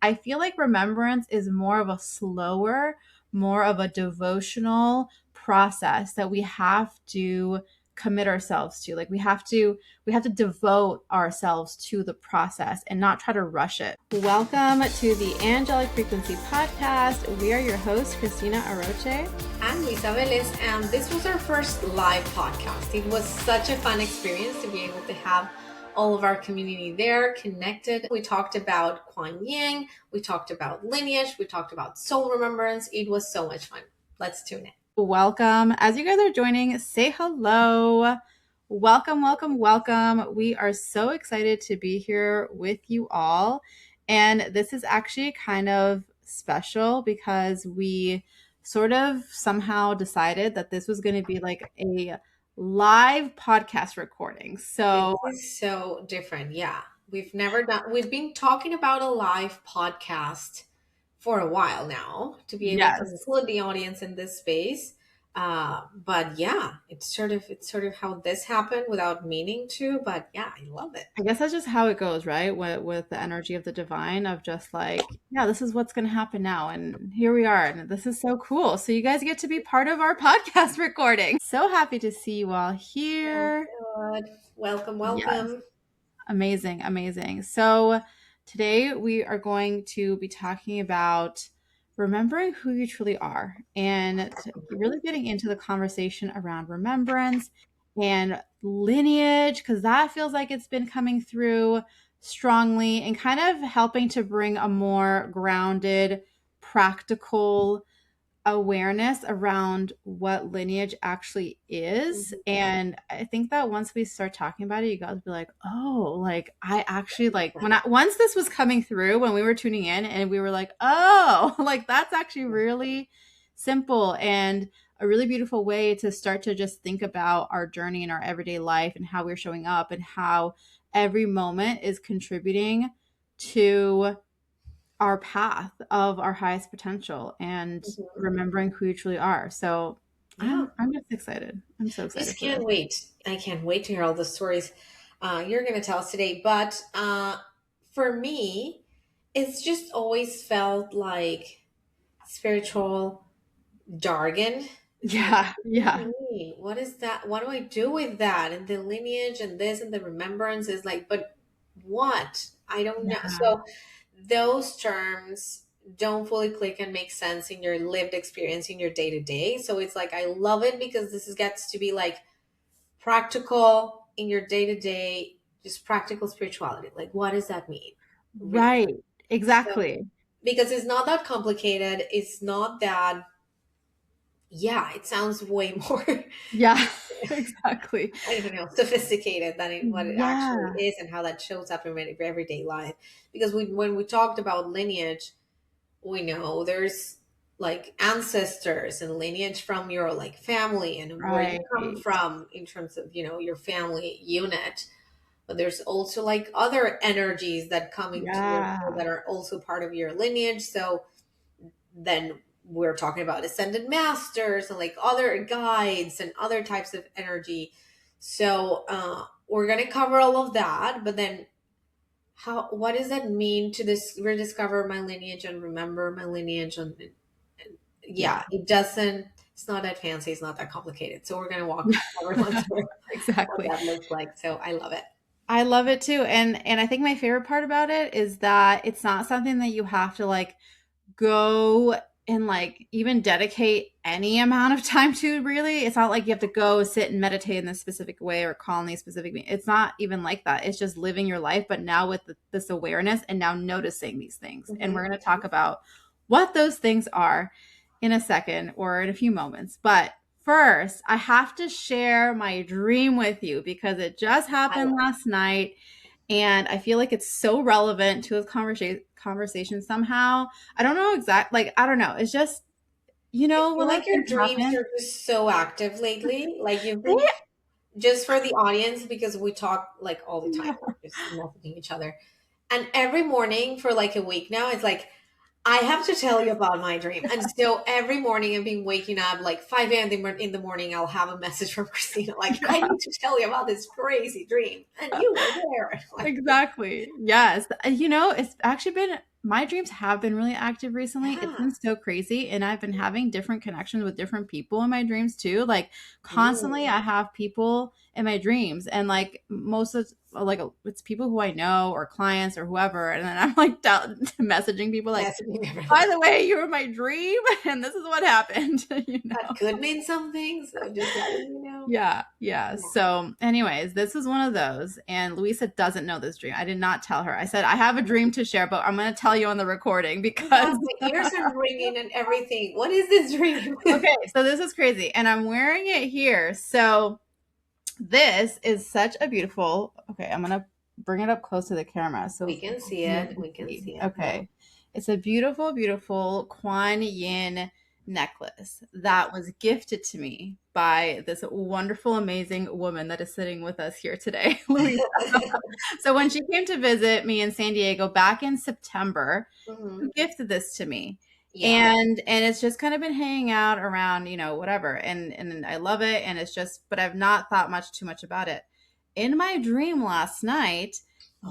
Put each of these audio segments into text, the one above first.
I feel like remembrance is more of a slower, more of a devotional process that we have to commit ourselves to. Like we have to devote ourselves to the process and not try to rush it. Welcome to the Angelic Frequency Podcast. We are your hosts, Cristina Aroche and Luisa, and this was our first live podcast. It was such a fun experience to be able to have all of our community there connected. We talked about Kwan Yin, we talked about lineage, we talked about soul remembrance. It was so much fun. Let's tune in. Welcome. As you guys are joining, say hello. Welcome, welcome, welcome. We are so excited to be here with you all. And this is actually kind of special because we sort of somehow decided that this was going to be like a live podcast recording. So, This is so different. Yeah. We've been talking about a live podcast for a while now to be able to yes. include the audience in this space. But yeah, it's sort of how this happened without meaning to, but yeah, I love it. I guess that's just how it goes, right? With the energy of the divine, of just like, yeah, this is what's going to happen now. And here we are. And this is so cool. So you guys get to be part of our podcast recording. So happy to see you all Oh, here. good. Welcome, Yes. welcome. Amazing. Amazing. So today we are going to be talking about remembering who you truly are and really getting into the conversation around remembrance and lineage, because that feels like it's been coming through strongly and kind of helping to bring a more grounded, practical awareness around what lineage actually is. Mhm. And I think that once we start talking about it, you guys will be like, oh, like I actually like once this was coming through, when we were tuning in and we were like, oh, like that's actually really simple and a really beautiful way to start to just think about our journey in our everyday life and how we're showing up and how every moment is contributing to our path of our highest potential and Mhm. remembering who you truly are. So Yeah, I'm just excited. I'm so excited just for this. can't wait. I can't wait to hear all the stories you're going to tell us today. But for me, it's just always felt like spiritual jargon. It's like, Yeah, what do yeah, you mean? What is that? What do I do with that? And the lineage and this and the remembrance is like, but what? I don't know. yeah. So those terms don't fully click and make sense in your lived experience in your day to day. So it's like I love it because this gets to be like practical in your day to day, just practical spirituality. Like, what does that mean? Really? Right. So Exactly. because it's not that complicated. It's not that. Yeah, it sounds way more. Yeah, exactly. I don't know, sophisticated than what it actually Yeah. is and how that shows up in everyday life. Because when we talked about lineage, we know there's like ancestors and lineage from your like family and where you Right. come from in terms of your family unit, but there's also like other energies that come into your Yeah. that are also part of your lineage. So then we're talking about ascended masters and like other guides and other types of energy. So we're going to cover all of that, but then what does that mean to this rediscover my lineage and remember my lineage? And Yeah. yeah, it's not that fancy, it's not that complicated. So we're going to walk everyone through what Exactly. that looks like. So I love it. I love it too. And I think my favorite part about it is that it's not something that you have to like go and like even dedicate any amount of time to. Really, it's not like you have to go sit and meditate in this specific way or call on these specific it's not even like that. It's just living your life, but now with this awareness and now noticing these things. And we're Mhm. going to talk about what those things are in a second or in a few moments. But first, I have to share my dream with you because it just I happened love last night and I feel like it's so relevant to a conversation somehow. I don't know like I don't know. It's just I when feel like like your things dreams happen. are just so active lately. Like you've been just for the audience because we talk like all the time, like just messaging each other. And every morning for like a week now, it's like I have to tell you about my dream. And so every morning I've been waking up like 5 a.m. in the morning. I'll have a message from Christina, like, I need to tell you about this crazy dream. And you were there. Like, Exactly. Yes. It's actually been my dreams have been really active recently. It's Yeah. been so crazy. And I've been having different connections with different people in my dreams too. Like constantly Ooh, I have people in my dreams and like most of like it's people who I know or clients or whoever. And then I'm like messaging people like, messaging by everyone. the way, you were my dream and this is what happened, you That know? could mean something, so just letting you know. Yeah, yeah. Yeah. So, anyways, this was one of those, and Luisa doesn't know this dream. I did not tell her. I said I have a dream to share, but I'm going to tell you on the recording Oh my because God, my ears are ringing and everything. What is this dream? okay, so this is crazy, and I'm wearing it here. So this is such a beautiful. Okay, I'm gonna bring it up close to the camera so We can see you it. can We can see. see it. Yeah. Okay, it's a beautiful, beautiful Kwan Yin necklace Yeah. that was gifted to me by this wonderful, amazing woman that is sitting with us here today, Louise. So when she came to visit me in San Diego back in September, Hmm. who gifted this to me, Yeah. and it's just kind of been hanging out around, whatever, and I love it, and it's just, but I've not thought too much about it. In my dream last night,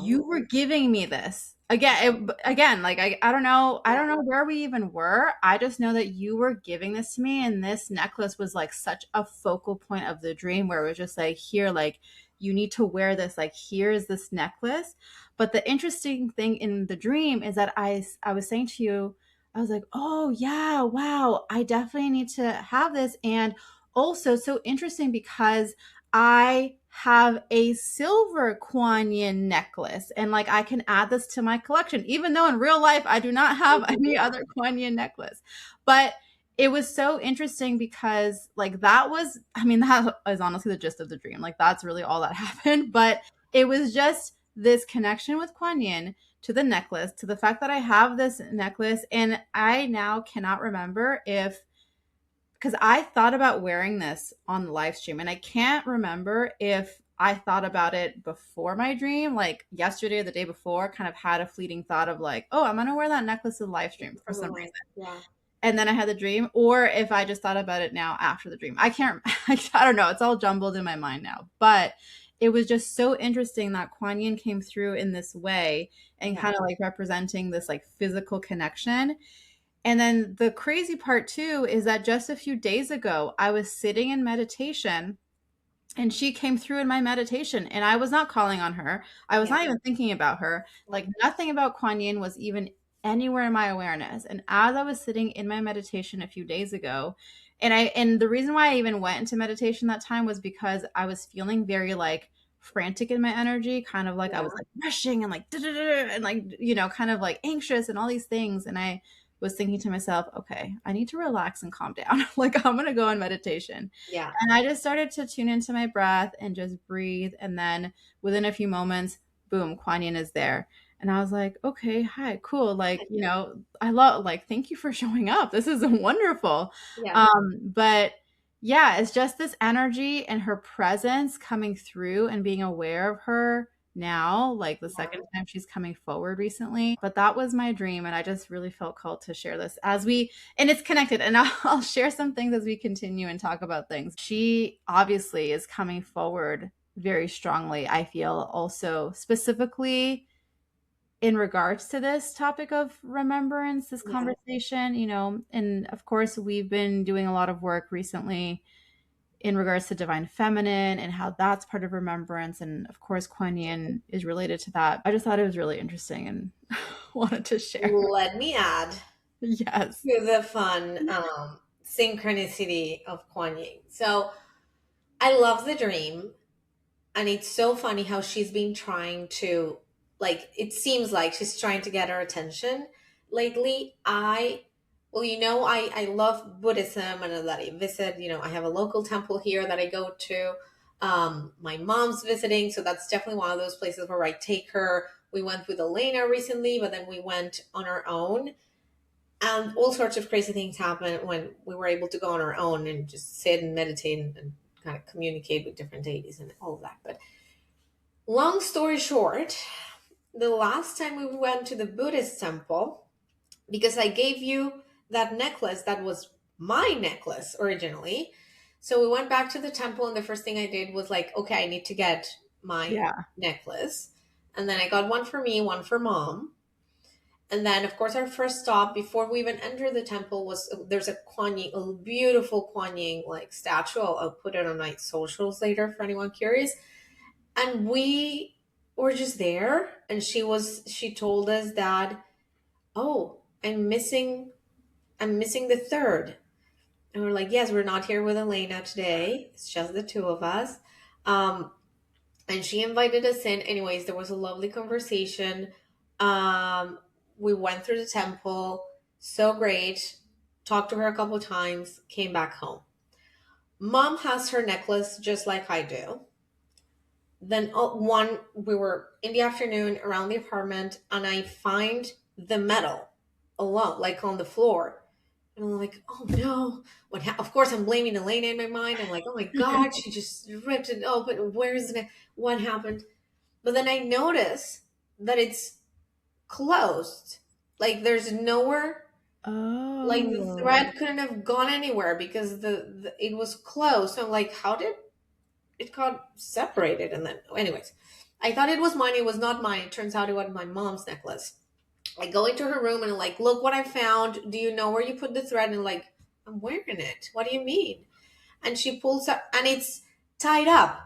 you Oh, were giving me this again, like I don't yeah. know where we even were. I just know that you were giving this to me, and this necklace was like such a focal point of the dream where it was just like, here, like, you need to wear this, like, here's this necklace. But the interesting thing in the dream is that I was saying to you, I was like, oh, yeah, wow, I definitely need to have this. And also, so interesting because I have a silver Kwan Yin necklace and like I can add this to my collection, even though in real life I do not have any Yeah. other Kwan Yin necklace. But it was so interesting because like that was, I mean, that is honestly the gist of the dream. Like that's really all that happened. But it was just this connection with Kwan Yin to the necklace, to the fact that I have this necklace. And I now cannot remember if, because I thought about wearing this on the live stream, and I can't remember if I thought about it before my dream, like yesterday or the day before, kind of had a fleeting thought of like, oh, I'm going to wear that necklace in the live stream for For the some life. reason. Yeah. And then I had the dream, or if I just thought about it now after the dream. I can't, I don't know. It's all jumbled in my mind now. But it was just so interesting that Kuan Yin came through in this way and Yeah. kind of like representing this like physical connection. And then the crazy part too is that just a few days ago, I was sitting in meditation and she came through in my meditation and I was not calling on her. I was Yeah. not even thinking about her. Like Mhm. nothing about Kuan Yin was even anywhere in my awareness. And as I was sitting in my meditation a few days ago, and the reason why I even went into meditation that time was because I was feeling very like frantic in my energy, kind of like I was Yeah. like rushing and like and like kind of like anxious and all these things. And I was thinking to myself, okay, I need to relax and calm down. Like I'm gonna go in meditation. Yeah. And I just started to tune into my breath and just breathe. And then within a few moments, boom, Kuan Yin is there. And I was like, okay, hi, cool. Like, I love, like, thank you for showing up. This is wonderful. Yeah. But yeah, it's just this energy and her presence coming through and being aware of her now, like the Yeah. second time she's coming forward recently. But that was my dream. And I just really felt called to share this and it's connected. And I'll share some things as we continue and talk about things. She obviously is coming forward very strongly, I feel, also specifically in regards to this topic of remembrance, this Yeah. conversation, and of course, we've been doing a lot of work recently in regards to divine feminine and how that's part of remembrance. And of course, Kuan Yin is related to that. I just thought it was really interesting and wanted to share. Let me add Yes. to the fun synchronicity of Kwan Yin. So I love the dream. And it's so funny how she's been trying to, like, it seems like she's trying to get our attention lately. I love Buddhism and that I visit. I have a local temple here that I go to. My mom's visiting, so that's definitely one of those places where I take her. We went with Elena recently, but then we went on our own. And all sorts of crazy things happen when we were able to go on our own and just sit and meditate and kind of communicate with different deities and all of that. But long story short, the last time we went to the Buddhist temple, because I gave you that necklace that was my necklace originally. So we went back to the temple, and the first thing I did was like, okay, I need to get my Yeah. necklace. And then I got one for me, one for mom. And then, of course, our first stop before we even enter the temple was there's a Kwan Yin, a beautiful Kwan Yin like statue. I'll put it on my socials later for anyone curious. And we were just there, and she told us that, oh, I'm missing the third. And we're like, yes, we're not here with Elena today. It's just the two of us. Um, and she invited us in. Anyways, there was a lovely conversation. Um, we went through the temple, so great. Talked to her a couple times, came back home. Mom has her necklace just like I do. Then one, we were in the afternoon around the apartment, and I find the medal alone, like on the floor. And I'm like, oh no. Of course, I'm blaming Elena in my mind. I'm like, oh my God, she just ripped it open. Where's it? What happened? But then I notice that it's closed. Like there's nowhere, like the Oh. thread couldn't have gone anywhere because it was closed. So I'm like, how did it got separated? And then, anyways, I thought it was mine. It was not mine. It turns out it was my mom's necklace. I go into her room and I'm like, look what I found. Do you know where you put the thread? And like, I'm wearing it. What do you mean? And she pulls up and it's tied up.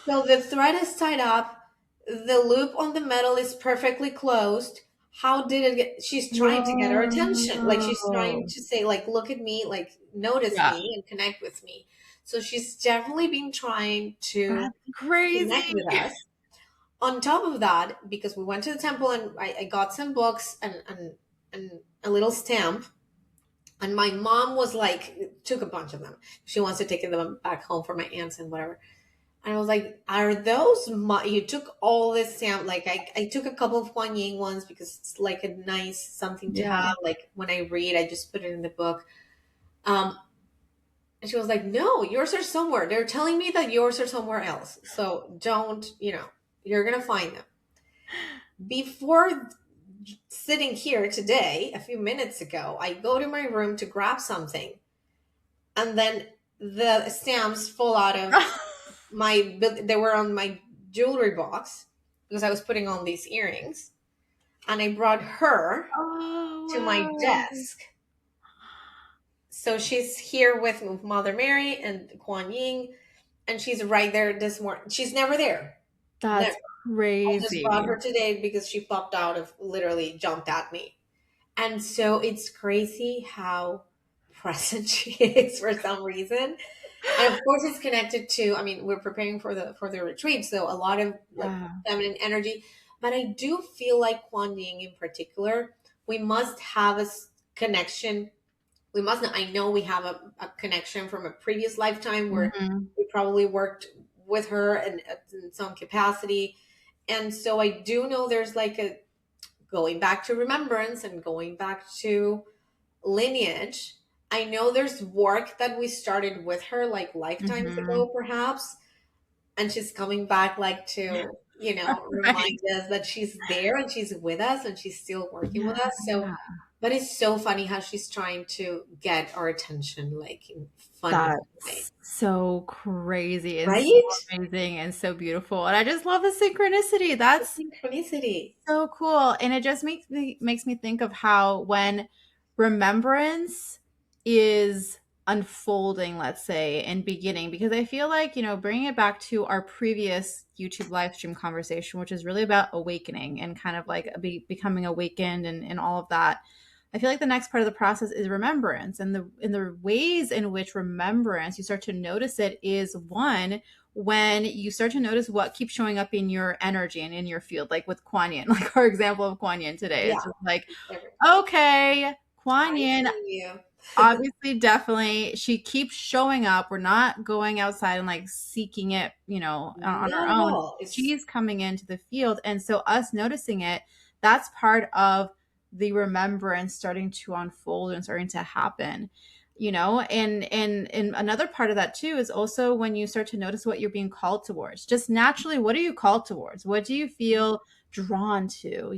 So the thread is tied up. The loop on the metal is perfectly closed. How did it get? She's trying to get our attention. Like she's trying Whoa. to say, like, look at me, like notice Yeah. me and connect with me. So she's definitely been trying to That's crazy. connect with us. On top of that, because we went to the temple and I got some books and a little stamp, and my mom was like, took a bunch of them. She wants to take them back home for my aunts and whatever. And I was like, are those you took all this stamp? Like I took a couple of Kwan Yin ones because it's like a nice something to Yeah. have. Like when I read, I just put it in the book. Um, and she was like, no, yours are somewhere. They're telling me that yours are somewhere else. So don't, you're going to find them. Before sitting here today, a few minutes ago, I go to my room to grab something, and then the stamps fall out of they were on my jewelry box because I was putting on these earrings, and I brought her Oh, to my wow. desk. So she's here with Mother Mary and Kwan Yin, and she's right there this morning. She's never there. Never. That's I just brought crazy. her today because she popped out of literally jumped at me. And so it's crazy how present she is for some reason. And of course it's connected to, I mean, we're preparing for the retreat, so a lot of like Yeah. feminine energy. But I do feel like Kuan Yin in particular, we must have connection. We must I know we have a connection from a previous lifetime where Mhm. we probably worked with her in some capacity. And so I do know there's like a going back to remembrance and going back to lineage. I know there's work that we started with her like lifetimes Mhm. ago, perhaps, and she's coming back like to, Right. remind us that she's there and she's with us and she's still working with Yeah. us. So, but it's so funny how she's trying to get our attention, like in funny way, That's so crazy and so right? amazing and so beautiful, and I just love the synchronicity. The That's synchronicity. so cool, and it just makes me think of how when remembrance is unfolding, let's say, and beginning, because I feel like, bringing it back to our previous YouTube live stream conversation, which is really about awakening and kind of like becoming awakened and all of that. I feel like the next part of the process is remembrance, and the ways in which remembrance you start to notice it is one when you start to notice what keeps showing up in your energy and in your field, like with Kwan Yin, like our example of Kwan Yin today. Yeah. It's just like, Every, okay, Kwan I Yin, see you. obviously, definitely, she keeps showing up. We're not going outside and like seeking it, on our Not at own. all. It's She's coming into the field. And so, us noticing it, that's part of the remembrance starting to unfold and starting to happen. And another part of that too is also when you start to notice what you're being called towards. Just naturally, what are you called towards? What do you feel drawn to,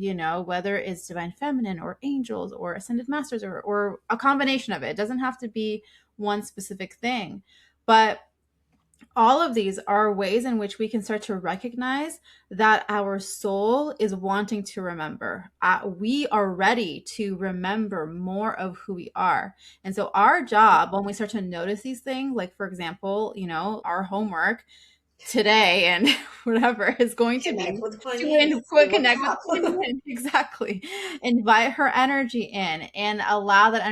whether it's divine feminine or angels or ascended masters, or a combination of it. It doesn't have to be one specific thing. But all of these are ways in which we can start to recognize that our soul is wanting to remember. We are ready to remember more of who we are. And so, our job, when we start to notice these things, like for example, our homework today and whatever is going to Connect be with Kwan to Yin. See what's connect with Kwan up. Yin. Exactly. Invite her energy in and allow that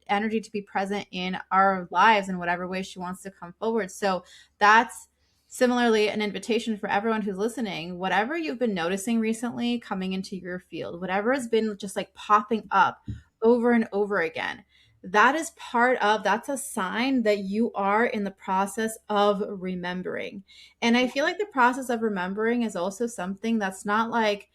energy to be present in our lives in whatever way she wants to come forward. So that's similarly an invitation for everyone who's listening. Whatever you've been noticing recently coming into your field, whatever has been just like popping up over and over again, that's a sign that you are in the process of remembering. And I feel like the process of remembering is also something that's not like,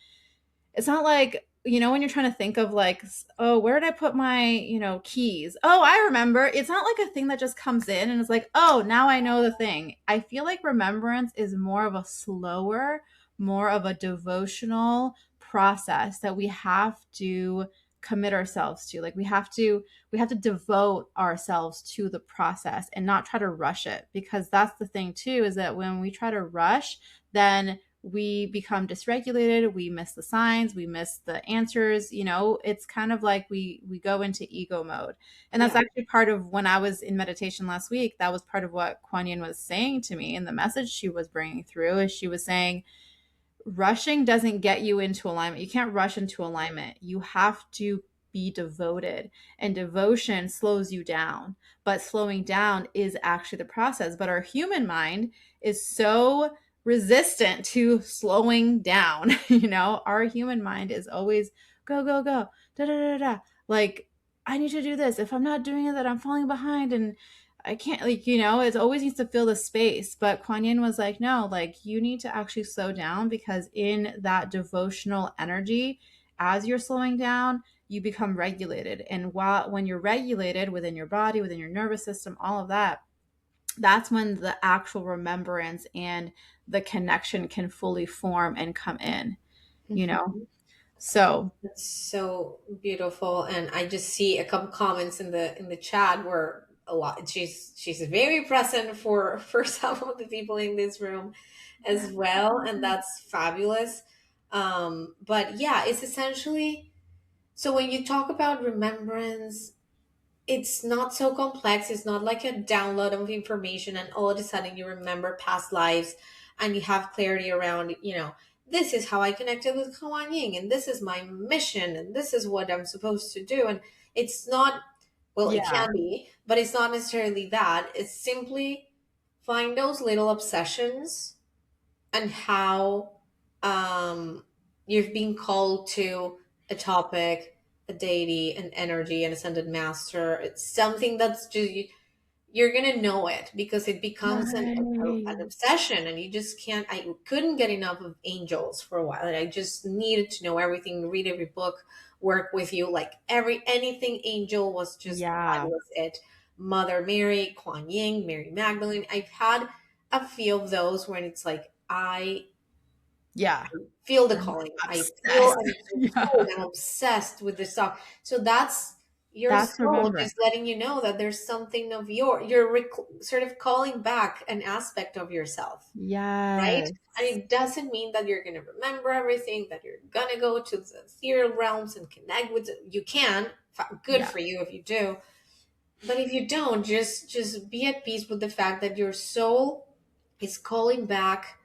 it's not like, when you're trying to think of like, oh, where did I put my, keys? Oh, I remember. It's not like a thing that just comes in and it's like, oh, now I know the thing. I feel like remembrance is more of a slower, more of a devotional process that we have to commit ourselves to. Like we have to devote ourselves to the process and not try to rush it, because that's the thing too, is that when we try to rush, then we become dysregulated, we miss the signs, we miss the answers. It's kind of like we go into ego mode. And that's Yeah. actually part of, when I was in meditation last week, that was part of what Kwan Yin was saying to me, and the message she was bringing through is she was saying, rushing doesn't get you into alignment. You can't rush into alignment. You have to be devoted, and devotion slows you down. But slowing down is actually the process. But our human mind is so resistant to slowing down. Our human mind is always go, go, go, da, da, da, da. Like, I need to do this. If I'm not doing it, then I'm falling behind. And I can't, like, it always needs to fill the space. But Kuan Yin was like, no, like, you need to actually slow down, because in that devotional energy, as you're slowing down, you become regulated. And when you're regulated within your body, within your nervous system, all of that, that's when the actual remembrance and the connection can fully form and come in, you know? Mhm. So, That's so beautiful, and I just see a couple comments in the chat where a lot. She's very present for some of the people in this room as well, and that's fabulous. But yeah, it's essentially, so when you talk about remembrance, it's not so complex. It's not like a download of information and all of a sudden you remember past lives and you have clarity around, this is how I connected with Kwan Yin and this is my mission and this is what I'm supposed to do. And it's not, well, it yeah, can be, but it's not necessarily that. It's simply find those little obsessions and how you've been called to a topic, a deity, an energy, an ascended master. It's something that's just you're gonna know it because it becomes an right. obsession, and you just can't. I couldn't get enough of angels for a while, and I just needed to know everything, read every book, work with you, like anything angel was just that Yeah, was it. Mother Mary, Kuan Yin, Mary Magdalene. I've had a few of those when it's like I yeah. feel the I'm calling. I feel obsessed. I'm so Yeah, pulled. I'm obsessed with this stuff. So that's your that's soul remembrance. just letting you know that there's something of sort of calling back an aspect of yourself, right? Yes. And it doesn't mean that you're going to remember everything, that you're going to go to the ethereal realms and connect with it. You can. Good Yeah, for you if you do. But if you don't, just be at peace with the fact that your soul is calling back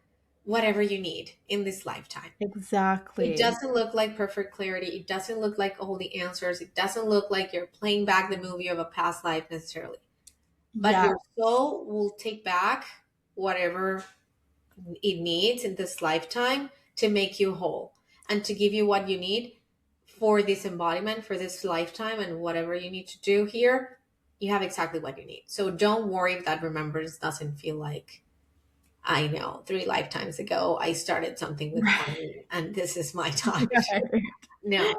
whatever you need in this lifetime. It exactly. doesn't look like perfect clarity. It doesn't look like all the answers. It doesn't look like you're playing back the movie of a past life necessarily. But Yeah, your soul will take back whatever it needs in this lifetime to make you whole and to give you what you need for this embodiment, for this lifetime, and whatever you need to do here. You have exactly what you need. So don't worry if that remembrance doesn't feel like, I know, 3 lifetimes ago I started something with right. Kwame and this is my time. Right. No,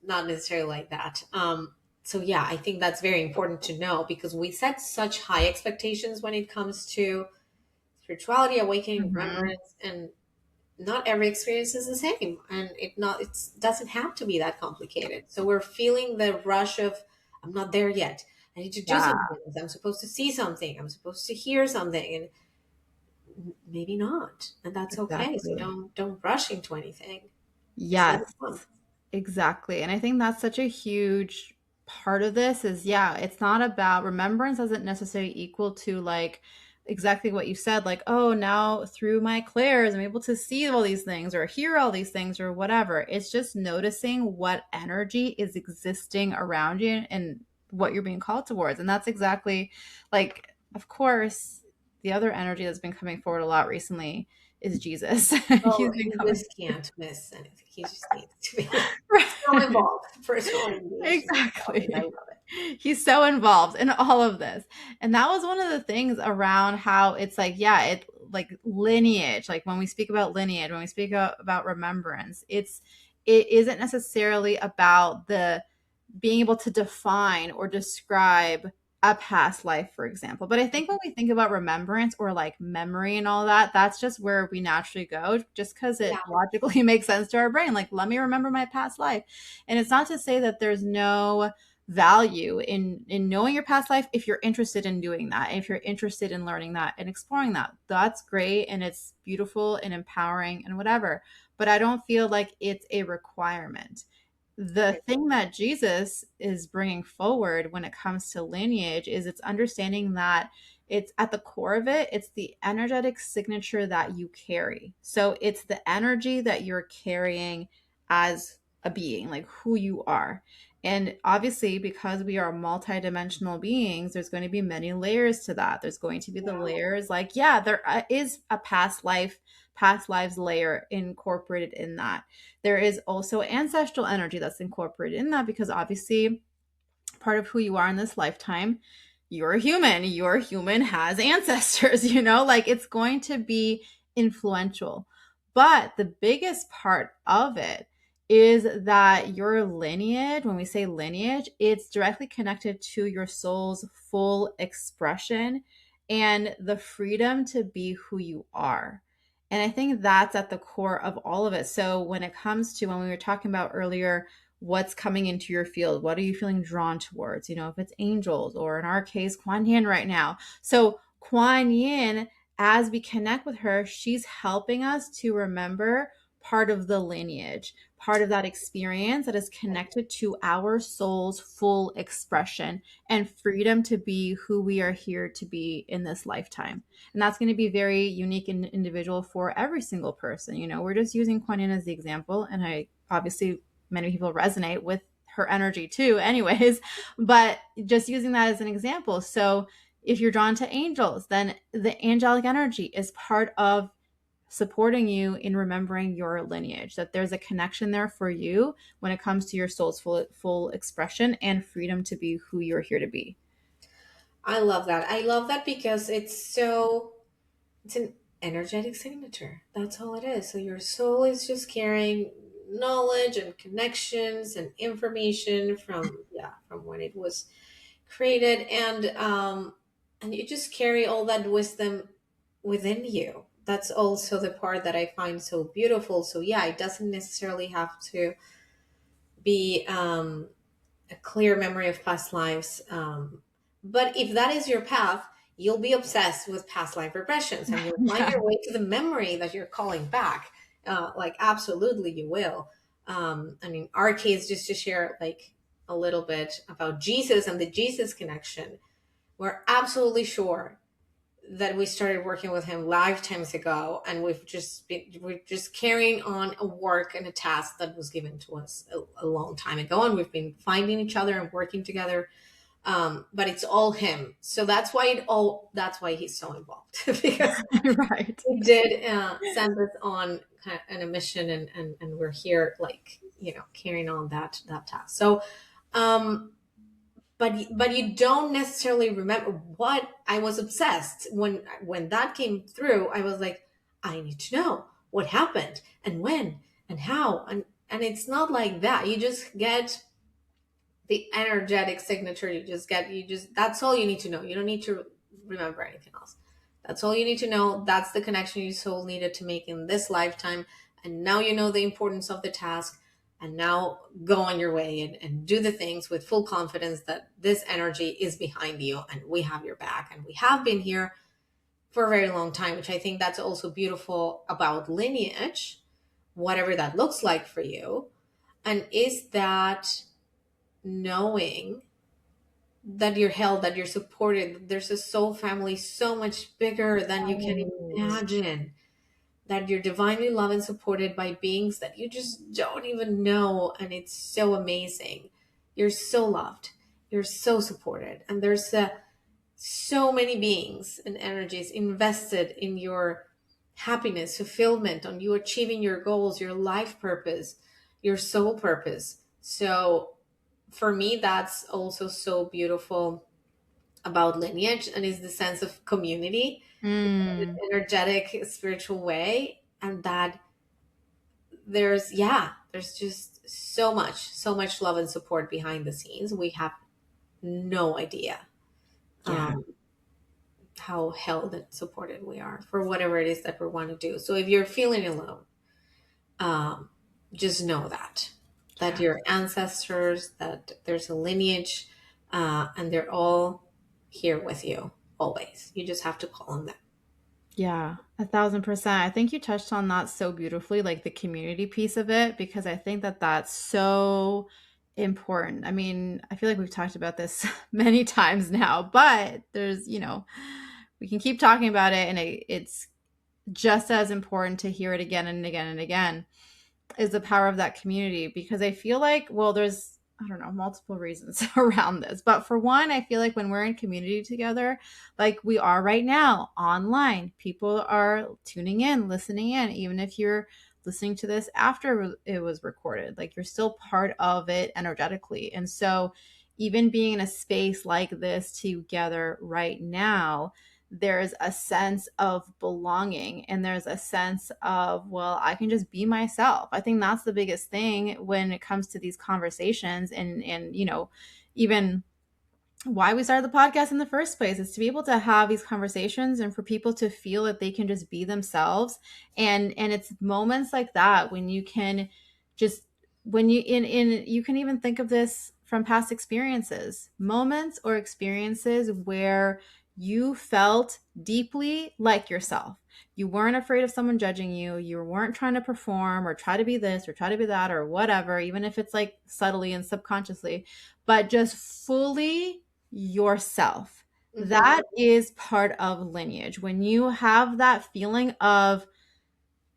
not necessarily like that. So yeah, I think that's very important to know because we set such high expectations when it comes to spirituality, awakening, Mhm. remembrance, and not every experience is the same, and it doesn't have to be that complicated. So we're feeling the rush of, I'm not there yet. I need to do Yeah, something. I'm supposed to see something. I'm supposed to hear something, maybe not, and that's okay. So Exactly. don't rush into anything. Just let it Yes, come. exactly. And I think that's such a huge part of this is, yeah, it's not about remembrance doesn't necessarily equal to like exactly what you said, like, oh, now through my clairs, I'm able to see all these things or hear all these things or whatever. It's just noticing what energy is existing around you and what you're being called towards. And that's exactly like, of course, the other energy that's been coming forward a lot recently is Jesus. Oh, He's been he coming. just can't miss anything. He just needs to be so involved. Personal engagement. I love it. I Exactly. love it. He's so involved in all of this. And that was one of the things around how it's like, yeah, it like lineage, like when we speak about lineage, when we speak about remembrance, it isn't necessarily about the being able to define or describe a past life, for example. But I think when we think about remembrance or like memory and all that, that's just where we naturally go, just because Yeah, it logically makes sense to our brain. Like, let me remember my past life. And it's not to say that there's no value in knowing your past life if you're interested in doing that, if you're interested in learning that and exploring that. That's great and it's beautiful and empowering and whatever. But I don't feel like it's a requirement. The thing that Jesus is bringing forward when it comes to lineage is it's understanding that it's at the core of it, it's the energetic signature that you carry. So it's the energy that you're carrying as a being, like who you are. And obviously, because we are multidimensional beings, there's going to be many layers to that. There's going to be the yeah. layers like, yeah, there is a past life, past lives layer incorporated in that. There is also ancestral energy that's incorporated in that because obviously part of who you are in this lifetime, you're a human. Your human has ancestors, like it's going to be influential. But the biggest part of it is that your lineage, when we say lineage, it's directly connected to your soul's full expression and the freedom to be who you are. And I think that's at the core of all of it. So when it comes to when we were talking about earlier, what's coming into your field, what are you feeling drawn towards, if it's angels or in our case Kwan Yin right now. So Kwan Yin, as we connect with her, she's helping us to remember part of the lineage, part of that experience that is connected to our soul's full expression and freedom to be who we are here to be in this lifetime. And that's going to be very unique and individual for every single person. We're just using Kwan Yin as the example, and I obviously many people resonate with her energy too anyways, but just using that as an example. So if you're drawn to angels, then the angelic energy is part of supporting you in remembering your lineage, that there's a connection there for you when it comes to your soul's full expression and freedom to be who you're here to be. I love that. I love that because it's an energetic signature. That's all it is. So your soul is just carrying knowledge and connections and information from when it was created, and you just carry all that wisdom within you. That's also the part that I find so beautiful. So yeah, it doesn't necessarily have to be a clear memory of past lives. But if that is your path, you'll be obsessed with past life regressions and you'll find Yeah. your way to the memory that you're calling back. Like, absolutely, you will. I mean, our case, just to share like a little bit about Jesus and the Jesus connection, we're absolutely sure that we started working with him lifetimes ago, and we're just carrying on a work and a task that was given to us a long time ago, and we've been finding each other and working together. But it's all him, so that's why he's so involved because Right. he did send us on kind of a mission, and we're here, like, carrying on that task. So but you don't necessarily remember what I was obsessed when that came through. I was like, I need to know what happened and when and how, and it's not like that. You just get the energetic signature. You just that's all you need to know. You don't need to remember anything else. That's all you need to know. That's the connection your soul needed to make in this lifetime, and now you know the importance of the task, and now go on your way and do the things with full confidence that this energy is behind you and we have your back and we have been here for a very long time, which I think that's also beautiful about lineage, whatever that looks like for you. And is that knowing that you're held, that you're supported, that there's a soul family so much bigger than you can Right. imagine, that you're divinely loved and supported by beings that you just don't even know. And it's so amazing. You're so loved. You're so supported. And there's so many beings and energies invested in your happiness, fulfillment, on you achieving your goals, your life purpose, your soul purpose. So for me, that's also so beautiful about lineage, and is the sense of community, Mm, energetic, spiritual way. And that there's just so much love and support behind the scenes. We have no idea yeah. um, how held and supported we are for whatever it is that we want to do. So if you're feeling alone, um, just know that Yeah. your ancestors, that there's a lineage, and they're all here with you always. You just have to call on them. Yeah, 1,000%. I think you touched on that so beautifully, like the community piece of it, because I think that that's so important. I mean, I feel like we've talked about this many times now, but we can keep talking about it, and it's just as important to hear it again and again and again is the power of that community because I feel like, well, there's, I don't know, multiple reasons around this. But for one, I feel like when we're in community together, like we are right now online, people are tuning in, listening in, even if you're listening to this after it was recorded, like you're still part of it energetically. And so, even being in a space like this together right now, there's a sense of belonging and there's a sense of, well, I can just be myself. I think that's the biggest thing when it comes to these conversations and even why we started the podcast in the first place is to be able to have these conversations and for people to feel that they can just be themselves. And it's moments like that when you can just when you in you can even think of this from past experiences, moments or experiences where you felt deeply like yourself. You weren't afraid of someone judging you. You weren't trying to perform or try to be this or try to be that or whatever, even if it's like subtly and subconsciously, but just fully yourself. Hmm. That is part of lineage. When you have that feeling of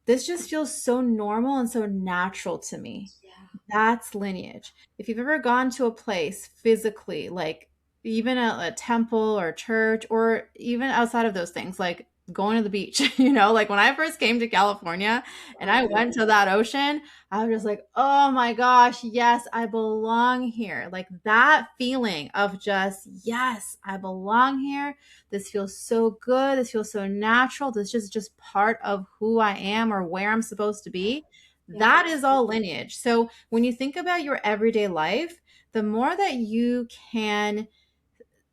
this just feels so normal and so natural to me. Yeah. That's lineage. If you've ever gone to a place physically, like even a temple or church, or even outside of those things, like going to the beach, like when I first came to California and I went to that ocean, I was just like, oh my gosh, yes, I belong here. Like that feeling of just, yes, I belong here. This feels so good. This feels so natural. This is just part of who I am or where I'm supposed to be. Yeah. That is all lineage. So when you think about your everyday life, the more that you can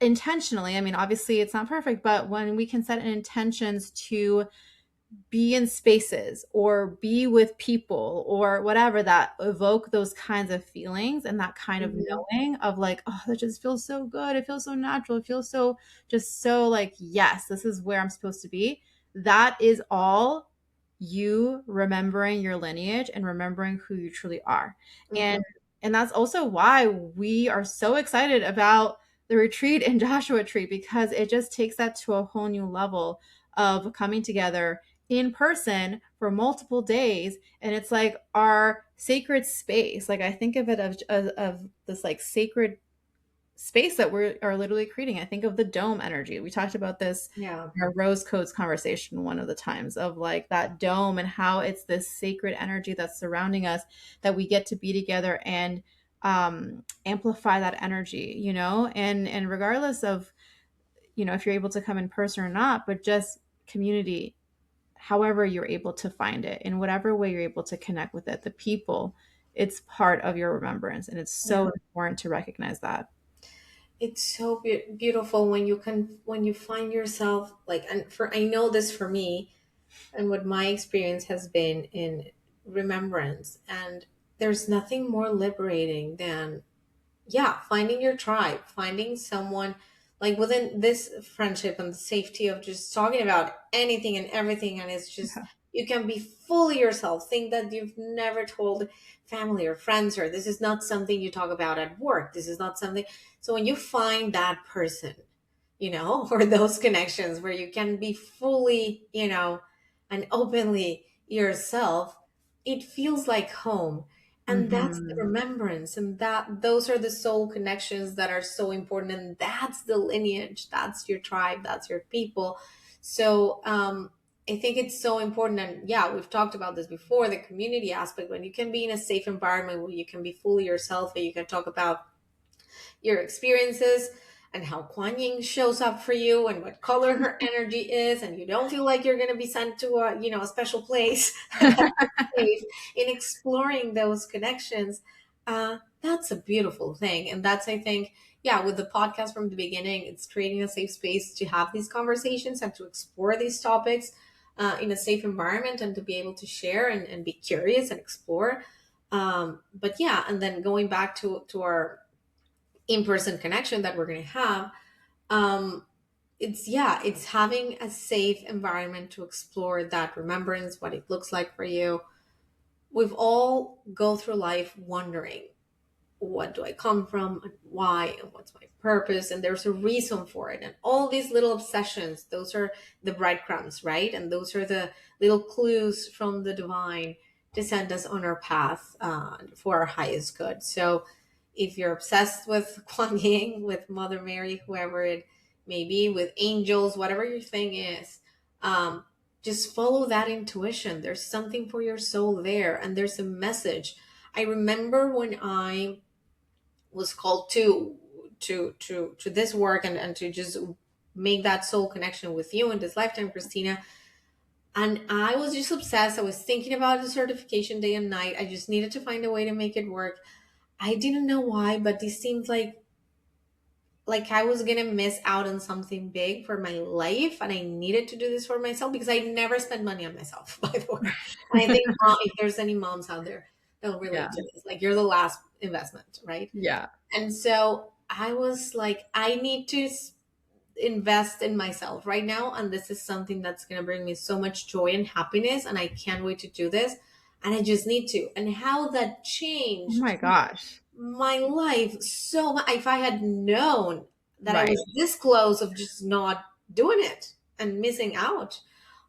intentionally, I mean, obviously it's not perfect, but when we can set intentions to be in spaces or be with people or whatever that evoke those kinds of feelings and that kind of Hmm. knowing of like, oh, that just feels so good. It feels so natural. It feels so just so like, yes, this is where I'm supposed to be. That is all you remembering your lineage and remembering who you truly are. Hmm. And that's also why we are so excited about the retreat in Joshua Tree because it just takes that to a whole new level of coming together in person for multiple days, and it's like our sacred space. Like I think of it of this like sacred space that we are literally creating. I think of the dome energy. We talked about this Yeah. in our rose codes conversation one of the times of like that dome and how it's this sacred energy that's surrounding us that we get to be together and amplify that energy, and regardless of if you're able to come in person or not, but just community, however you're able to find it, in whatever way you're able to connect with it, the people, it's part of your remembrance. And it's Yeah. so important to recognize that. It's so beautiful when when you find yourself like, and for I know this for me and what my experience has been in remembrance, and there's nothing more liberating than, yeah, finding your tribe, finding someone like within this friendship and the safety of just talking about anything and everything. And it's just, Yeah. you can be fully yourself, think that you've never told family or friends, or this is not something you talk about at work. This is not something. So when you find that person, or those connections where you can be fully, and openly yourself, it feels like home. And that's the Hmm. remembrance, and those are the soul connections that are so important. And that's the lineage, that's your tribe, that's your people. So I think it's so important. And yeah, we've talked about this before, the community aspect, when you can be in a safe environment where you can be fully yourself and you can talk about your experiences and how Kwan Yin shows up for you and what color her energy is, and you don't feel like you're going to be sent to a special place, and that you're safe in exploring those connections. That's a beautiful thing, and that's, I think, yeah, with the podcast from the beginning, it's creating a safe space to have these conversations and to explore these topics in a safe environment, and to be able to share and be curious and explore. But yeah, and then going back to our in-person connection that we're going to have, um it's having a safe environment to explore that remembrance, what it looks like for you. We've all go through life wondering, what do I come from and why, and what's my purpose, and there's a reason for it. And all these little obsessions, those are the breadcrumbs, right? And those are the little clues from the divine to send us on our path for our highest good. So if you're obsessed with Kuan Yin, with Mother Mary, whoever it may be, with angels, whatever your thing is, um, just follow that intuition. There's something for your soul there, and there's a message. I remember when I was called to this work, and to just make that soul connection with you in this lifetime, Christina. And I was just obsessed. I was thinking about the certification day and night. I just needed to find a way to make it work. I didn't know why, but this seemed like I was gonna miss out on something big for my life, and I needed to do this for myself because I never spend money on myself, by the way. And I think if there's any moms out there, they'll Yeah. relate to this. Like, you're the last investment, right? Yeah. And so I was like, I need to invest in myself right now. And this is something that's going to bring me so much joy and happiness. And I can't wait to do this. And I just need to. And how that Oh changed my gosh. my life so much. If I had known that I Right. was this close of just not doing it and missing out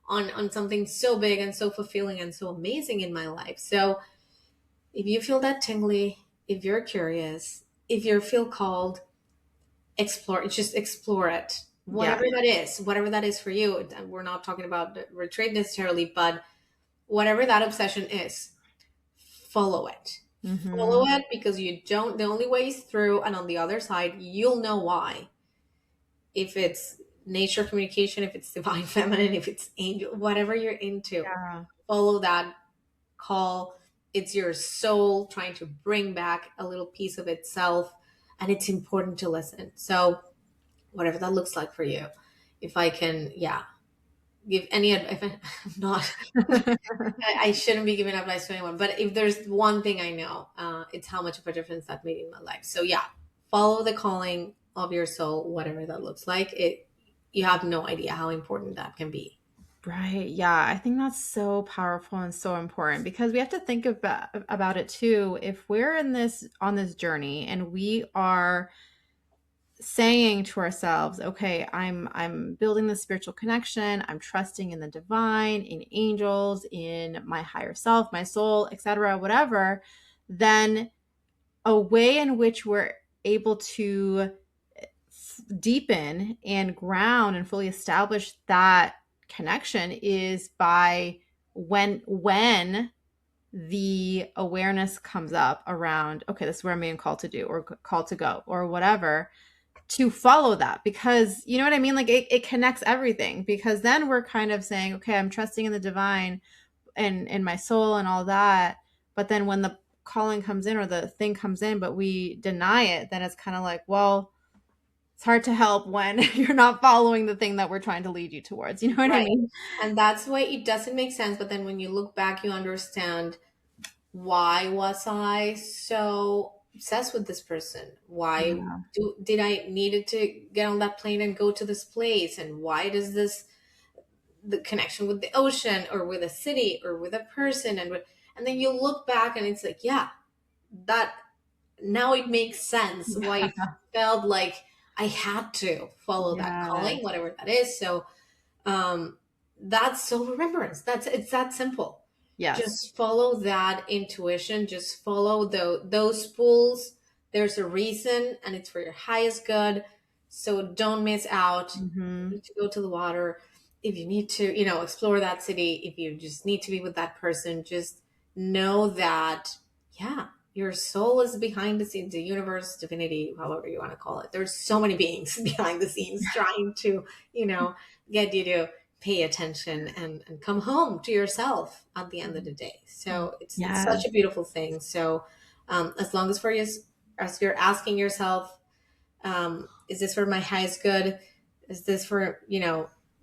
on something so big and so fulfilling and so amazing in my life. So if you feel that tingly, if you're curious, if you feel called, just explore it, Yeah. whatever that is for you. And we're not talking about the retreat necessarily, but whatever that obsession is, follow it. Follow Hmm. it, because you don't, the only way is through, and on the other side you'll know why. If it's nature communication, if it's divine feminine, if it's angel, whatever you're into, Yeah. follow that call. It's your soul trying to bring back a little piece of itself, and it's important to listen. So whatever that looks like for you. If I can, yeah, give any if I'm not, I shouldn't be giving advice to anyone, but if there's one thing I know, it's how much of a difference that made in my life. So yeah, follow the calling of your soul, whatever that looks like. You have no idea how important that can be. Right. Yeah. I think that's so powerful and so important because we have to think about it too. If we're in this on this journey and we are saying to ourselves, okay, I'm building this spiritual connection, I'm trusting in the divine, in angels, in my higher self, my soul, etc., whatever, then a way in which we're able to deepen and ground and fully establish that connection is by when the awareness comes up around, okay, this is where I'm being called to do or called to go or whatever, to follow that, because you know what I mean, like it connects everything, because then we're kind of saying, okay, I'm trusting in the divine and my soul and all that, but then when the calling comes in or the thing comes in but we deny it, then it's kind of like, well, it's hard to help when you're not following the thing that we're trying to lead you towards. You know what I Right. mean? And that's why it doesn't make sense. But then when you look back, you understand, why was I so obsessed with this person? Why Yeah. did I needed to get on that plane and go to this place? And why does this, the connection with the ocean or with a city or with a person, and then you look back and it's like, yeah, that now it makes sense why it felt like I had to follow that Yes. calling, whatever that is. So um that's soul remembrance. That's, it's that simple. Yes. Just follow that intuition, just follow those pulls. There's a reason and it's for your highest good. So don't miss out. If you Hmm. need to go to the water, if you need to, explore that city, if you just need to be with that person, just know that, yeah, your soul is behind the scenes, the universe, divinity, however you want to call it. There's so many beings behind the scenes trying to, you know, get you to pay attention and come home to yourself at the end of the day. So it's such Yes. a beautiful thing. So as long as for you, as you're asking yourself, is this for my highest good? Is this for,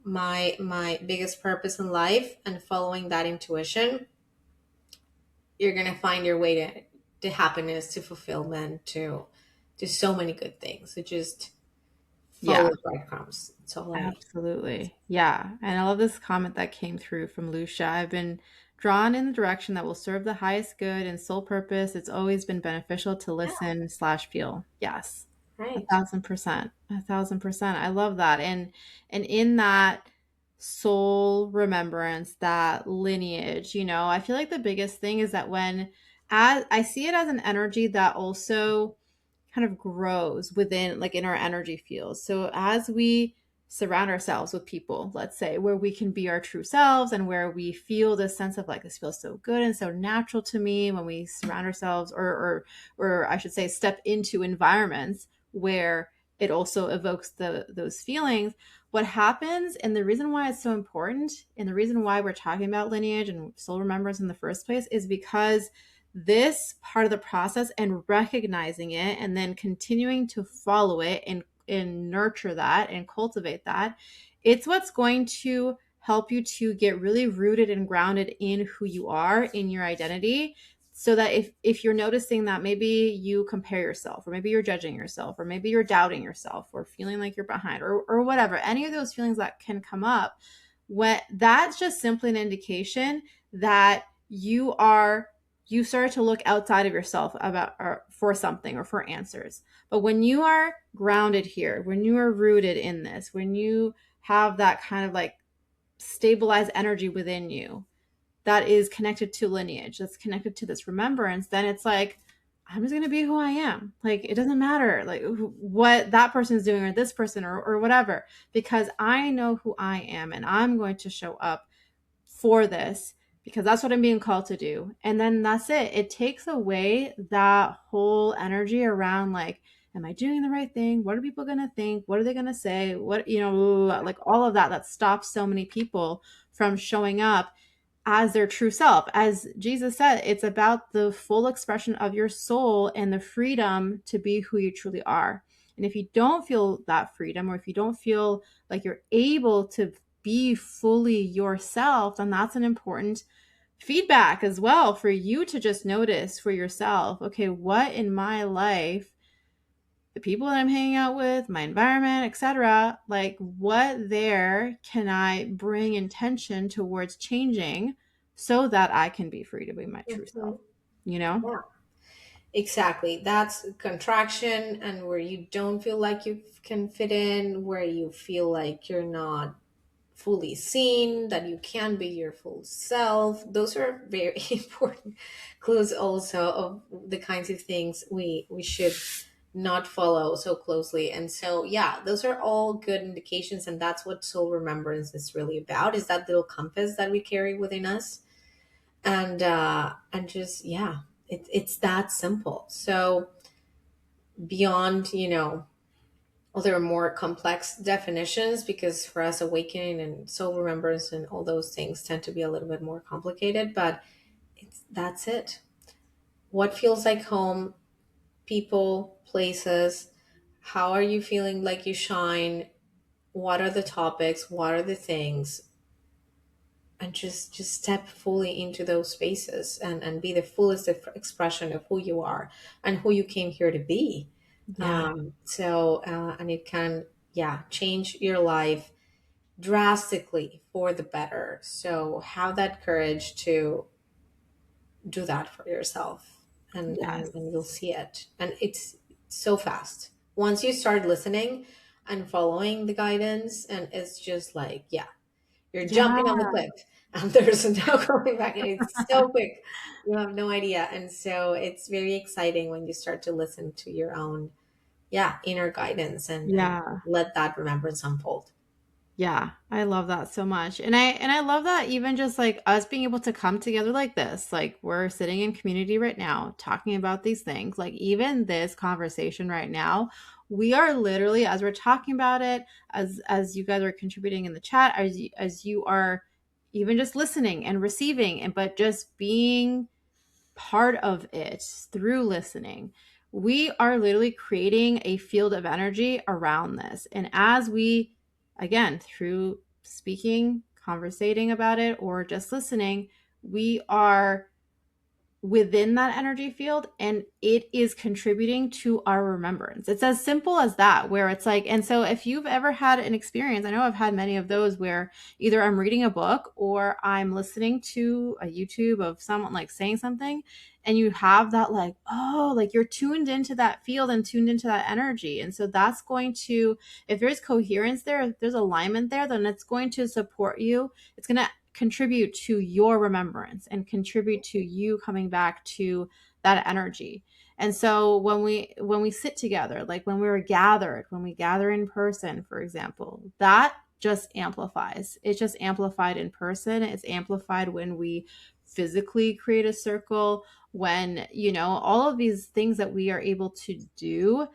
my biggest purpose in life? And following that intuition, you're gonna find your way to happiness, to fulfillment, to so many good things. So just follow Yeah. the breadcrumbs. That's all I. Absolutely. Yeah. And I love this comment that came through from Lucia. I've been drawn in the direction that will serve the highest good and sole purpose. It's always been beneficial to Yeah, listen slash feel. Yes. A right. thousand percent. A thousand percent. I love that. And in that soul remembrance, that lineage, I feel like the biggest thing is that when as I see it as an energy that also kind of grows within like in our energy fields. So as we surround ourselves with people, let's say, where we can be our true selves and where we feel this sense of like this feels so good and so natural to me when we surround ourselves or I should say step into environments where it also evokes those feelings. What happens and the reason why it's so important and the reason why we're talking about lineage and soul remembrance in the first place is because this part of the process and recognizing it and then continuing to follow it and nurture that and cultivate that, it's what's going to help you to get really rooted and grounded in who you are, in your identity, so that if you're noticing that maybe you compare yourself or maybe you're judging yourself or maybe you're doubting yourself or feeling like you're behind or whatever, any of those feelings that can come up, when that's just simply an indication that you started to look outside of yourself about or for something or for answers. But when you are grounded here, when you are rooted in this, when you have that kind of like stabilized energy within you that is connected to lineage, that's connected to this remembrance, then it's like, I'm just going to be who I am. Like, it doesn't matter like what that person's doing or this person or whatever, because I know who I am and I'm going to show up for this because that's what I'm being called to do. And then that's it. It takes away that whole energy around like, am I doing the right thing? What are people going to think? What are they going to say? What, like all of that stops so many people from showing up as their true self. As Jesus said, it's about the full expression of your soul and the freedom to be who you truly are. And if you don't feel that freedom, or if you don't feel like you're able to be fully yourself, then that's an important feedback as well for you to just notice for yourself. Okay, what in my life, the people that I'm hanging out with, my environment, etc., like what there can I bring intention towards changing so that I can be free to be my true self, Mhm. you know? Yeah, exactly. That's contraction, and where you don't feel like you can fit in, where you feel like you're not fully seen, that you can be your full self. Those are very important clues also of the kinds of things we should not follow so closely. And so yeah, those are all good indications, and that's what soul remembrance is really about, is that little compass that we carry within us. And just yeah, it's that simple. So beyond, there are more complex definitions, because for us awakening and soul remembrance and all those things tend to be a little bit more complicated, but that's it. What feels like home? People, places. How are you feeling like you shine? What are the topics? What are the things? and just step fully into those spaces and be the fullest expression of who you are and who you came here to be. Yeah. And it can, yeah, change your life drastically for the better. So have that courage to do that for yourself, and you'll Yes. see it. And it's so fast. Once you start listening and following the guidance, and it's just like, yeah, you're jumping on the Yeah. cliff and there's no going back. And it's so quick. You have no idea. And so it's very exciting when you start to listen to your own, yeah, inner guidance and Yeah. let that remembrance unfold. Yeah, I love that so much. And I love that even just like us being able to come together like this, like we're sitting in community right now talking about these things, like even this conversation right now, we are literally as we're talking about it, as you guys are contributing in the chat, as you are even just listening and receiving and but just being part of it through listening. We are literally creating a field of energy around this. And as we, again, through speaking, conversating about it, or just listening, we are within that energy field and it is contributing to our remembrance. It's as simple as that, where it's like, and so if you've ever had an experience, I know I've had many of those where either I'm reading a book or I'm listening to a YouTube of someone like saying something, and you have that, like, oh, like you're tuned into that field and tuned into that energy. And so that's going to, if there's coherence there, if there's alignment there, then it's going to support you. It's going to contribute to your remembrance and contribute to you coming back to that energy. And so when we sit together, like when we gather in person, for example, that just amplifies. It's just amplified in person. It's amplified when we physically create a circle, when, all of these things that we are able to do,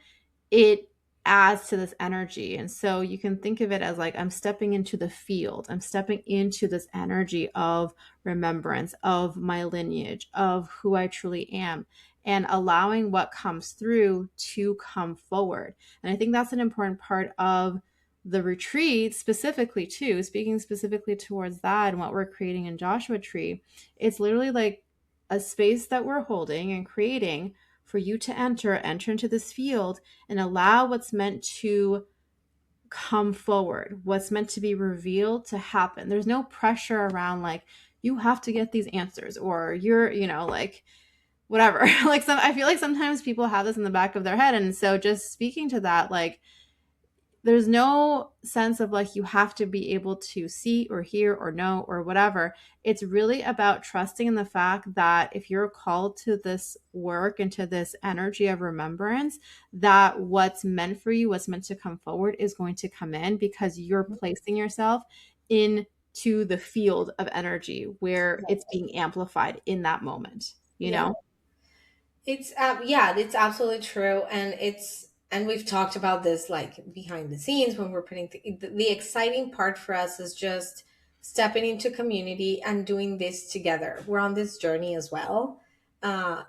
it adds to this energy. And so you can think of it as like I'm stepping into the field. I'm stepping into this energy of remembrance, of my lineage, of who I truly am, and allowing what comes through to come forward. And I think that's an important part of the retreat, specifically too, speaking specifically towards that and what we're creating in Joshua Tree. It's literally like a space that we're holding and creating for you to enter into this field and allow what's meant to come forward, what's meant to be revealed to happen. There's no pressure around like you have to get these answers or you're, like whatever. Like I feel like sometimes people have this in the back of their head, and so just speaking to that, like there's no sense of like you have to be able to see or hear or know or whatever. It's really about trusting in the fact that if you're called to this work and to this energy of remembrance, that what's meant for you, what's meant to come forward is going to come in because you're placing yourself into the field of energy where it's being amplified in that moment, you Yeah. know? It's yeah, it's absolutely true, and we've talked about this like behind the scenes when we're putting the exciting part for us is just stepping into community and doing this together. We're on this journey as well.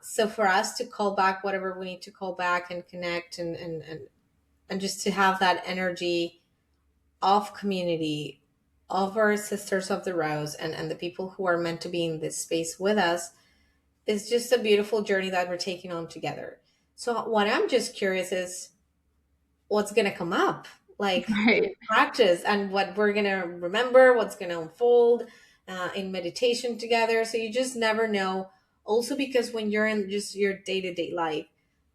So for us to call back whatever we need to call back and connect and just to have that energy of community, of our sisters of the rose and the people who are meant to be in this space with us, it's just a beautiful journey that we're taking on together. So what I'm just curious is what's going to come up, like in Right. practice, and what we're going to remember, what's going to unfold in meditation together. So you just never know. Also, because when you're in just your day to day life,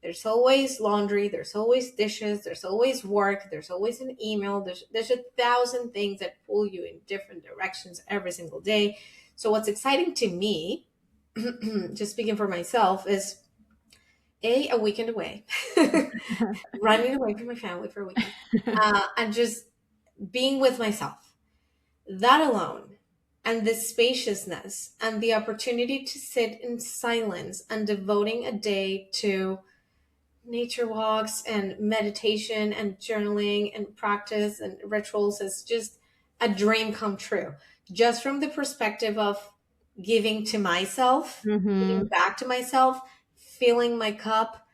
there's always laundry, there's always dishes, there's always work, there's always an email, there's 1,000 things that pull you in different directions every single day. So what's exciting to me, just speaking for myself, is a weekend away, running away from my family for a weekend, and just being with myself. That alone, and the spaciousness, and the opportunity to sit in silence and devoting a day to nature walks and meditation and journaling and practice and rituals is just a dream come true. Just from the perspective of giving to myself, giving Mm-hmm. back to myself, filling my cup,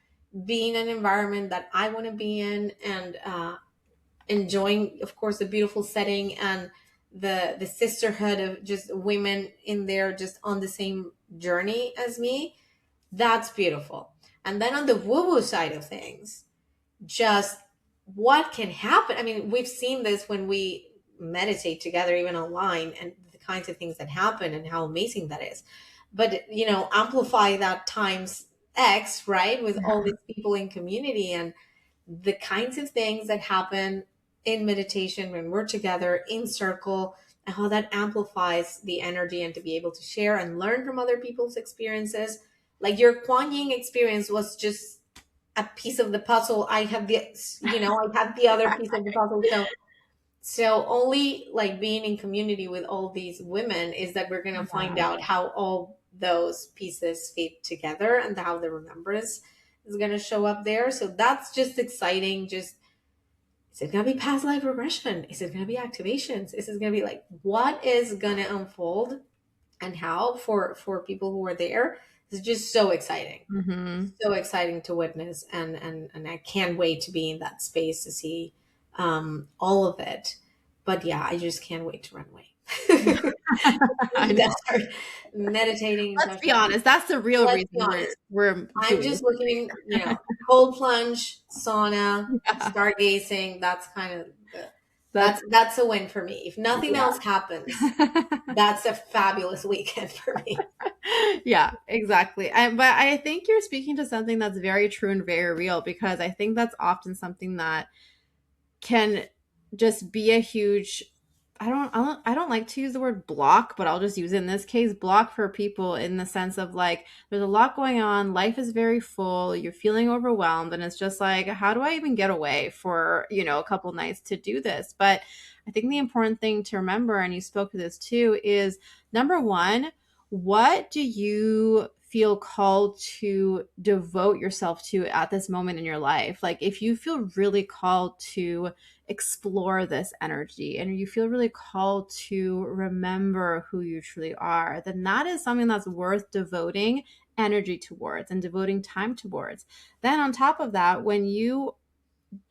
being in an environment that I want to be in, and enjoying, of course, the beautiful setting and the sisterhood of just women in there just on the same journey as me. That's beautiful. And then on the woo woo side of things, just what can happen. I mean, we've seen this when we meditate together, even online, and the kinds of things that happen and how amazing that is. But, amplify that times X, right? With all these people in community and the kinds of things that happen in meditation when we're together in circle, and how that amplifies the energy, and to be able to share and learn from other people's experiences. Like your Kwan Yin experience was just a piece of the puzzle. I had the other piece of the puzzle. So only like being in community with all these women is that we're going to find Yeah. out how all those pieces fit together, and how the remembrance is going to show up there. So that's just exciting. Just, is it going to be past life regression? Is it going to be activations? Is it going to be like, what is going to unfold, and how for people who are there? It's just so exciting, Hmm. so exciting to witness, and I can't wait to be in that space to see all of it. But yeah, I just can't wait to run away. I know. Start meditating. Let's be honest. That's the real Let's reason be honest. we're I'm doing just looking, cold plunge, sauna, it. Yeah. stargazing. That's kind of That's that's a win for me. If nothing yeah. else happens, that's a fabulous weekend for me. Yeah, exactly. But I think you're speaking to something that's very true and very real, because I think that's often something that can just be a huge, I don't like to use the word block, but I'll just use it in this case, block for people, in the sense of like there's a lot going on, life is very full, you're feeling overwhelmed, and it's just like, how do I even get away for, a couple nights to do this? But I think the important thing to remember, and you spoke to this too, is number one, what do you feel called to devote yourself to at this moment in your life? Like, if you feel really called to explore this energy and you feel really called to remember who you truly are, then that is something that's worth devoting energy towards and devoting time towards. Then, on top of that, when you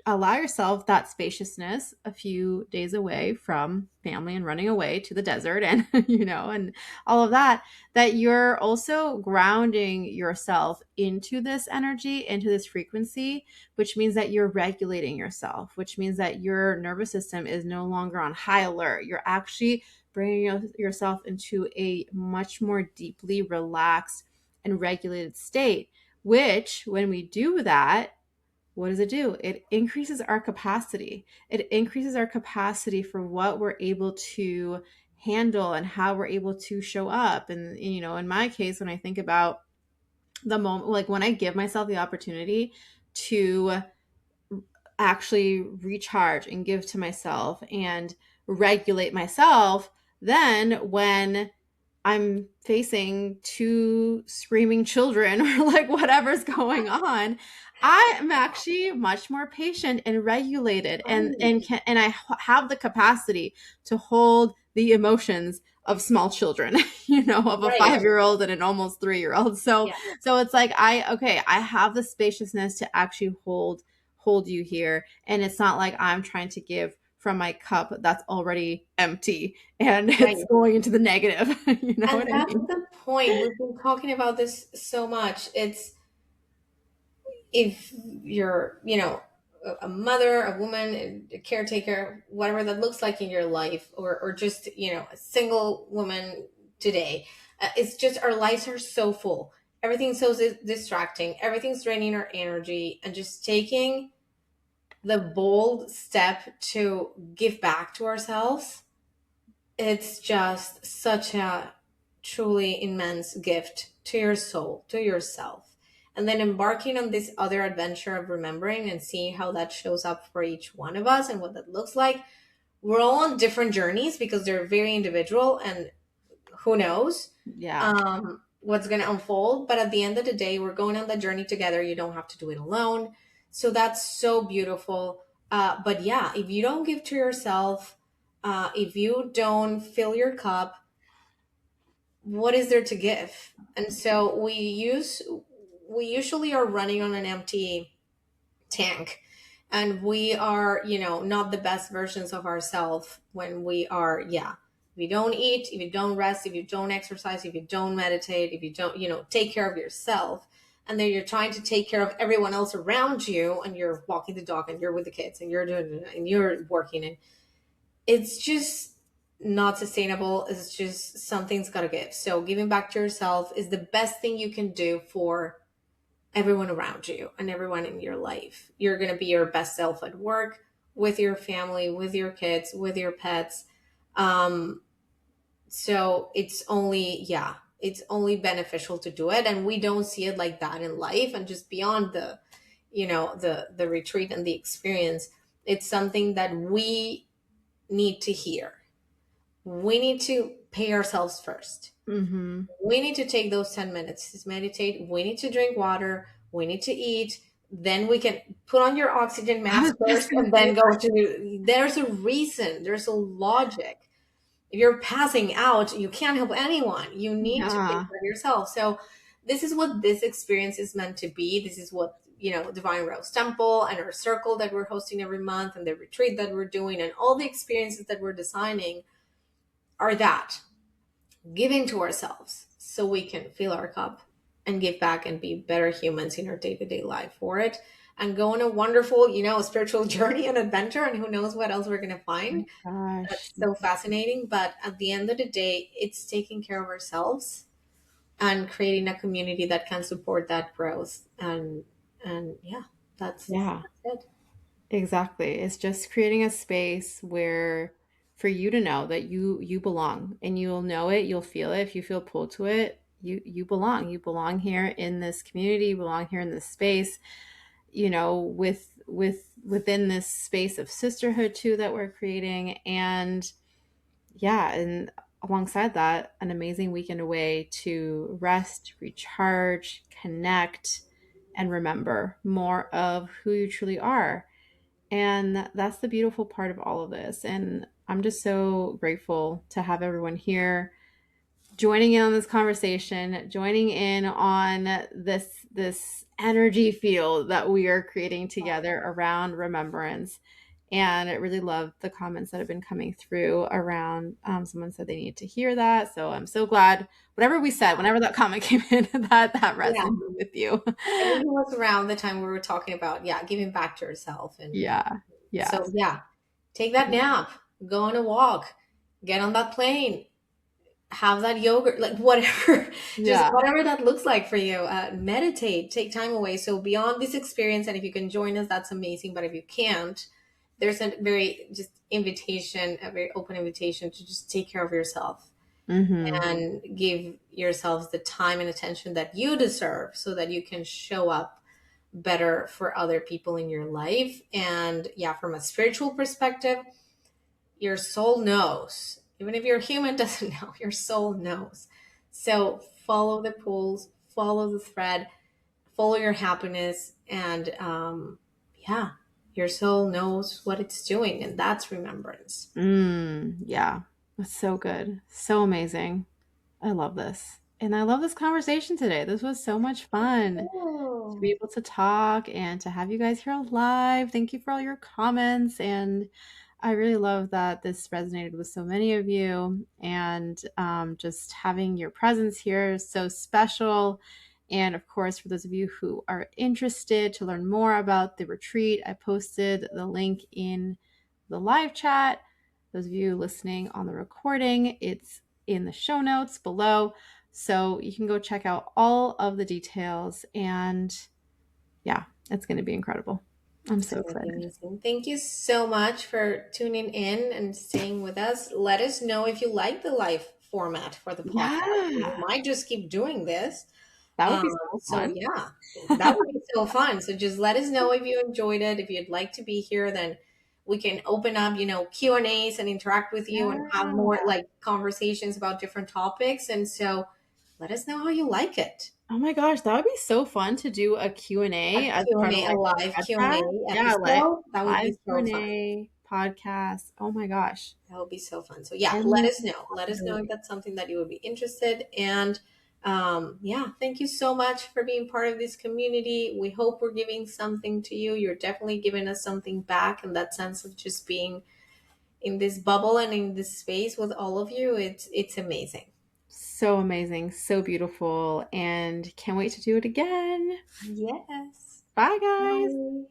allow yourself that spaciousness a few days away from family and running away to the desert and and all of that, that you're also grounding yourself into this energy, into this frequency, which means that you're regulating yourself, which means that your nervous system is no longer on high alert. You're actually bringing yourself into a much more deeply relaxed and regulated state, which, when we do that, what does it do? It increases our capacity. It increases our capacity for what we're able to handle and how we're able to show up. And, in my case, when I think about the moment, like when I give myself the opportunity to actually recharge and give to myself and regulate myself, then when I'm facing two screaming children or like whatever's going on, I am actually much more patient and regulated, and Right. can and have the capacity to hold the emotions of small children, of a Right. 5-year old and an almost 3-year old. So Yeah. so it's like, I have the spaciousness to actually hold you here, and it's not like I'm trying to give from my cup that's already empty and Right. it's going into the negative. You know And what I that's mean? the point. We've been talking about this so much. It's, if you're, a mother, a woman, a caretaker, whatever that looks like in your life, or just, a single woman today, it's just our lives are so full. Everything's so distracting. Everything's draining our energy, and just taking the bold step to give back to ourselves, it's just such a truly immense gift to your soul, to yourself. And then embarking on this other adventure of remembering and seeing how that shows up for each one of us and what that looks like. We're all on different journeys because they're very individual, and who knows Yeah. what's going to unfold. But at the end of the day, we're going on that journey together. You don't have to do it alone. So that's so beautiful. But yeah, if you don't give to yourself, if you don't fill your cup, what is there to give? And so we usually are running on an empty tank. And we are, not the best versions of ourselves when we are, yeah. If you don't eat, if you don't rest, if you don't exercise, if you don't meditate, if you don't, take care of yourself, and then you're trying to take care of everyone else around you, and you're walking the dog, and you're with the kids, and you're doing, and you're working, and it's just not sustainable. It's just something's got to give. So giving back to yourself is the best thing you can do for everyone around you and everyone in your life. You're going to be your best self at work, with your family, with your kids, with your pets. Um, so it's only beneficial to do it. And we don't see it like that in life. And just beyond the retreat and the experience, it's something that we need to hear. We need to pay ourselves first. Mm-hmm. We need to take those 10 minutes to meditate. We need to drink water. We need to eat. Then we can put on your oxygen I mask was just first gonna and say then go to. There's a reason, there's a logic. If you're passing out, you can't help anyone. You that. need to take Yeah. care of yourself. So, this is what this experience is meant to be. This is what, Divine Rose Temple and our circle that we're hosting every month and the retreat that we're doing and all the experiences that we're designing are that giving to ourselves so we can fill our cup and give back and be better humans in our day-to-day life for it and go on a wonderful, spiritual journey and adventure, and who knows what else we're going to Oh find. my gosh. That's so fascinating. But at the end of the day, it's taking care of ourselves and creating a community that can support that growth. And yeah, Yeah. that's it. Exactly. It's just creating a space where for you to know that you belong, and you'll know it, you'll feel it. If you feel pulled to it, you belong. You belong here in this community, you belong here in this space, within this space of sisterhood too that we're creating. And yeah, and alongside that, an amazing weekend away to rest, recharge, connect, and remember more of who you truly are. And that's the beautiful part of all of this. And I'm just so grateful to have everyone here joining in on this conversation, joining in on this energy field that we are creating together around remembrance. And I really love the comments that have been coming through around. Someone said they need to hear that, so I'm so glad. Whatever we said, whenever that comment came in, that Yeah. resonated with you. I think it was around the time we were talking about, yeah, giving back to yourself. And Yeah. so, Yes. yeah, take that nap, go on a walk, get on that plane, have that yogurt, like whatever, just Yeah. whatever that looks like for you. Meditate, take time away. So, beyond this experience, and if you can join us, that's amazing. But if you can't, there's a very just invitation, a very open invitation to just take care of yourself Mm-hmm. and give yourselves the time and attention that you deserve so that you can show up better for other people in your life. And yeah, from a spiritual perspective, your soul knows. Even if your human doesn't know, your soul knows. So follow the pulls, follow the thread, follow your happiness, and yeah, your soul knows what it's doing, and that's remembrance. Yeah. That's so good. So amazing. I love this. And I love this conversation today. This was so much fun to be Oh, able to talk and to have you guys here live. Thank you for all your comments. And I really love that this resonated with so many of you. And just having your presence here is so special. And of course, for those of you who are interested to learn more about the retreat, I posted the link in the live chat. Those of you listening on the recording, it's in the show notes below. So you can go check out all of the details. And yeah, it's going to be incredible. I'm it's so going to be excited. amazing. Thank you so much for tuning in and staying with us. Let us know if you like the live format for the podcast. We Yeah, might just keep doing this. that would Um, be so so fun. yeah, that would be so fun. So just let us know if you enjoyed it. If you'd like to be here, then we can open up, Q&As and interact with you and have Yeah. more like conversations about different topics. And so let us know how you like it. Oh my gosh, that would be so fun to do a A Q&A as part of Q&A, a like live a podcast. Q&A Yeah, like episode. That would live be so fun. Q&A podcast. Oh my gosh. That would be so fun. So yeah, let Endless us know. Let us know if possibilities. that's something that you would be interested. And Yeah, thank you so much for being part of this community. We hope we're giving something to you. You're definitely giving us something back in that sense of just being in this bubble and in this space with all of you. It's amazing. So amazing, so beautiful, and can't wait to do it again. Yes. Bye, guys. Bye.